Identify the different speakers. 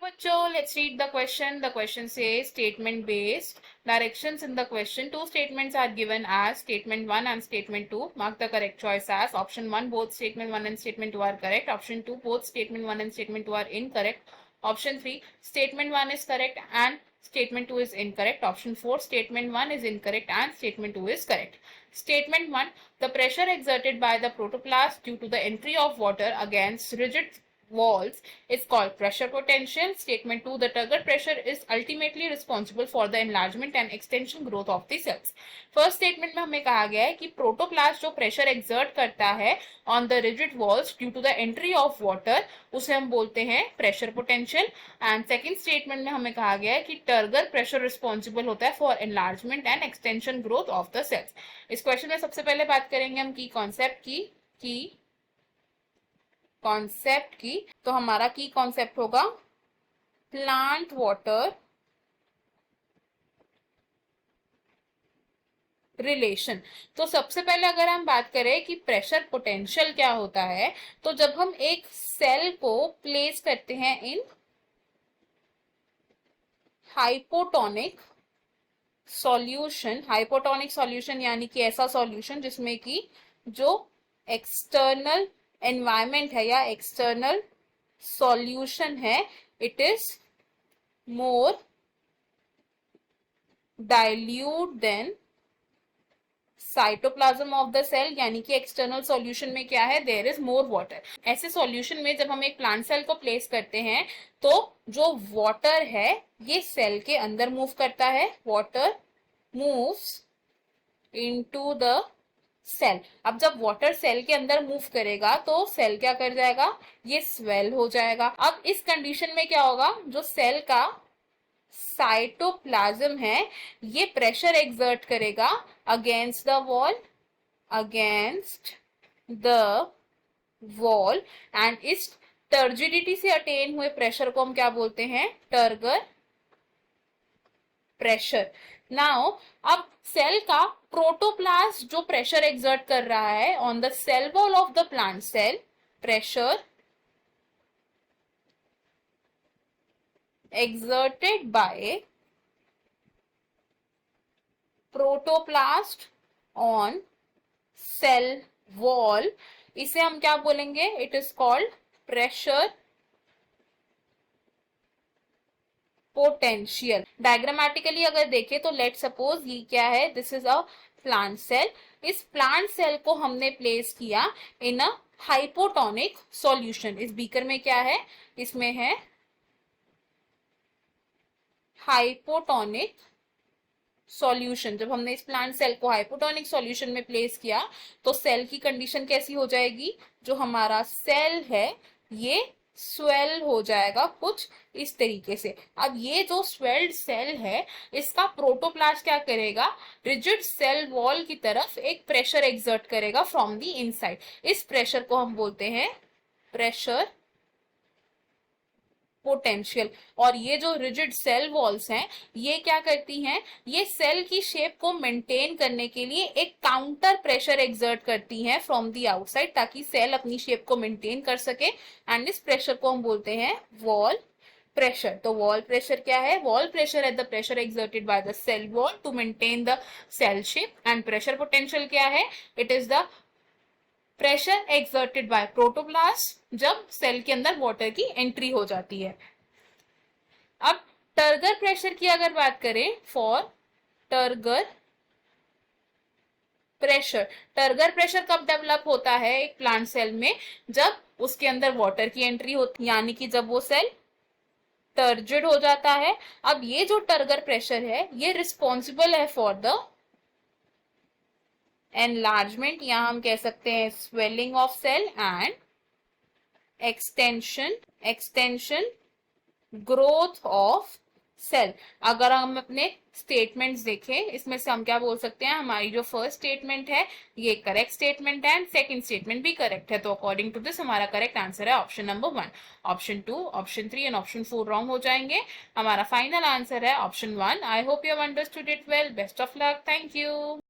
Speaker 1: बच्चों, let's read the question. The question says statement based. Directions in the question. Two statements are given as statement 1 and statement 2. Mark the correct choice as option 1. Both statement 1 and statement 2 are correct. Option 2. Both statement 1 and statement 2 are incorrect. Option 3. Statement 1 is correct and statement 2 is incorrect. Option 4. Statement 1 is incorrect and statement 2 is correct. Statement 1. The pressure exerted by the protoplast due to the entry of water against rigid walls is called pressure potential. Statement 2. The turgor pressure is ultimately responsible for the enlargement and extension growth of the cells. First statement में हमें कहा गया है कि protoplast जो pressure exert करता है on the rigid walls due to the entry of water, उसे हम बोलते हैं pressure potential. And second statement में हमें कहा गया है कि टर्गर प्रेशर रिस्पॉन्सिबल होता है for enlargement and extension growth of the cells. इस क्वेश्चन में सबसे पहले बात करेंगे हम की कॉन्सेप्ट की. तो हमारा की कॉन्सेप्ट होगा प्लांट वाटर रिलेशन. तो सबसे पहले अगर हम बात करें कि प्रेशर पोटेंशियल क्या होता है, तो जब हम एक सेल को प्लेस करते हैं इन हाइपोटोनिक सॉल्यूशन यानी कि ऐसा सॉल्यूशन जिसमें कि जो एक्सटर्नल एनवायरमेंट है या एक्सटर्नल सॉल्यूशन है, it is more dilute than cytoplasm of the cell. यानी कि एक्सटर्नल सॉल्यूशन में क्या है, देयर इज मोर वाटर. ऐसे सॉल्यूशन में जब हम एक प्लांट सेल को प्लेस करते हैं तो जो वाटर है ये सेल के अंदर मूव करता है. Water moves into the cell. अब जब वाटर सेल के अंदर मूव करेगा तो सेल क्या कर जाएगा, ये स्वेल हो जाएगा. अब इस कंडीशन में क्या होगा, जो सेल का साइटोप्लाज्म है ये प्रेशर एक्सर्ट करेगा अगेंस्ट द वॉल एंड इस टर्जिडिटी से अटेन हुए प्रेशर को हम क्या बोलते हैं, टर्गर प्रेशर. नाउ अब सेल का प्रोटोप्लास्ट जो प्रेशर एक्सर्ट कर रहा है on the cell wall of the plant cell, pressure exerted by protoplast on cell wall, इसे हम क्या बोलेंगे, it is called pressure potential. Diagrammatically अगर देखें तो लेट सपोज ये क्या है, this is a plant cell. इस प्लांट सेल को हमने प्लेस किया इन अ हाइपोटोनिक सॉल्यूशन. इस बीकर में क्या है, इसमें है हाइपोटोनिक सॉल्यूशन. जब हमने इस प्लांट सेल को हाइपोटोनिक सॉल्यूशन में प्लेस किया तो सेल की कंडीशन कैसी हो जाएगी, जो हमारा सेल है ये स्वेल हो जाएगा कुछ इस तरीके से. अब ये जो स्वेल्ड सेल है इसका प्रोटोप्लास्ट क्या करेगा, रिजिड सेल वॉल की तरफ एक प्रेशर एक्सर्ट करेगा फ्रॉम द इनसाइड. इस प्रेशर को हम बोलते हैं प्रेशर पोटेंशियल. और ये जो रिजिड सेल वॉल्स हैं ये क्या करती हैं, ये सेल की शेप को मेंटेन करने के लिए एक काउंटर प्रेशर एक्सर्ट करती हैं फ्रॉम द आउटसाइड, ताकि सेल अपनी शेप को मेंटेन कर सके. एंड इस प्रेशर को हम बोलते हैं वॉल प्रेशर. तो वॉल प्रेशर क्या है, wall pressure at the pressure exerted by the cell wall to maintain the cell shape. And pressure potential क्या है, it is the pressure exerted by protoplast जब सेल के अंदर वाटर की entry हो जाती है. अब टर्गर प्रेशर की अगर बात करें, फॉर टर्गर प्रेशर कब डेवलप होता है एक प्लांट सेल में, जब उसके अंदर वाटर की एंट्री होती है, यानी कि जब वो सेल टर्जिड हो जाता है. अब ये जो टर्गर प्रेशर है ये रिस्पॉन्सिबल है फॉर द एनलार्जमेंट, यहां हम कह सकते हैं swelling of cell, and extension growth of cell. अगर हम अपने स्टेटमेंट्स देखें इसमें से हम क्या बोल सकते हैं, हमारी जो फर्स्ट स्टेटमेंट है ये करेक्ट स्टेटमेंट है एंड सेकंड स्टेटमेंट भी करेक्ट है. तो अकॉर्डिंग टू दिस हमारा करेक्ट आंसर है option number 1. Option 2, option 3 and option 4 wrong हो जाएंगे. हमारा फाइनल आंसर है option 1. I hope you have understood it well. Best of luck. Thank you.